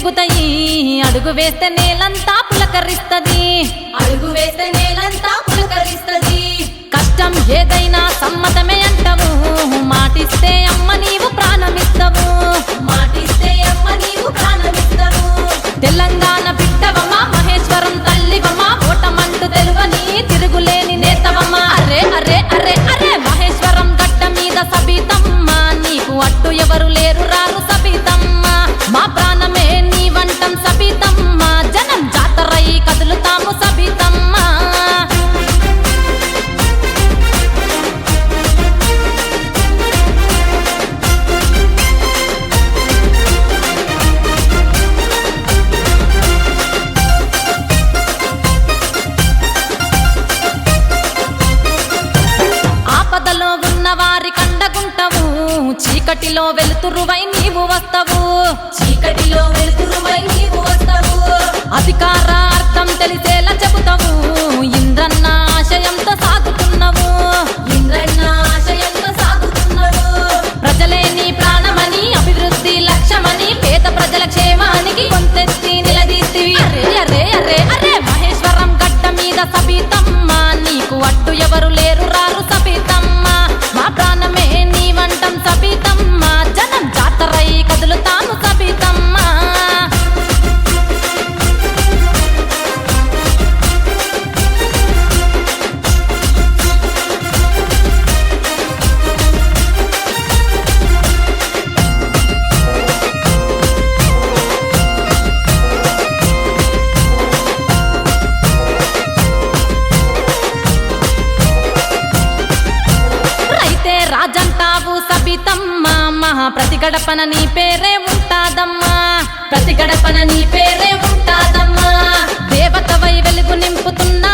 తిరుగుతాయి అడుగు వేస్తే నేలంతా పులకరిస్తది అడుగు వేస్తే నేలంతా పులకరిస్తది కష్టం ఏదైనా సమ్మతమే అంటావు మాటిస్తే అమ్మ నీవు ప్రాణమిస్తావు మాటిస్తే అమ్మ నీవు ప్రాణమిస్తావు తెలంగాణ బిడ్డవమ్మా మహేశ్వరం తల్లివమ్మా ఓటమంటూ తెలువని తిరుగులేని నేతవమ్మా అరే అరే అరే అరే మహేశ్వరం గడ్డ మీద సబితమ్మ నీకు అట్టు ఎవరు లేరు రారు సబితమ్మ మా ప్రాణమే నీ వంటం సబితమ్మ జనం జాతరై కదులుతాము సబితమ్మ ఆపదలో ఉన్న వారి కండగుంటవు చీకటిలో వెలుతురువై నీవు వస్తావు చీకటిలో వెలుతురువై నీవు వస్తావు అధికార అర్థం తెలిసేలా చెబుతావు ఇంద్రన్న ఆశయంతో సాగుతున్నావు ఇంద్రన్న ఆశయంతో సాగుతున్నావు ప్రజలే నీ ప్రాణమని అభివృద్ధి లక్ష్యమని పేద ప్రజల క్షేమానికి కొంతెత్తి నిలదీస్తివి అరే అరే అరే అరే మహేశ్వరం గడ్డ మీద సబితమ్మ నీకు అడ్డు ఎవరు లేరు రారు సబితమ్మ మా ప్రాణమే నీ వంటం సబితమ్మ జనం జాతరై కదులుతాము సబితమ్మ రైతే రాజంటావు సబితమ్మ మహా ప్రతి గడపన నీ పేరే ఉంటాదమ్మా ప్రతి గడపన నీ పేరే ఉంటాదమ్మా దేవతవై వెలుగు నింపుతున్నా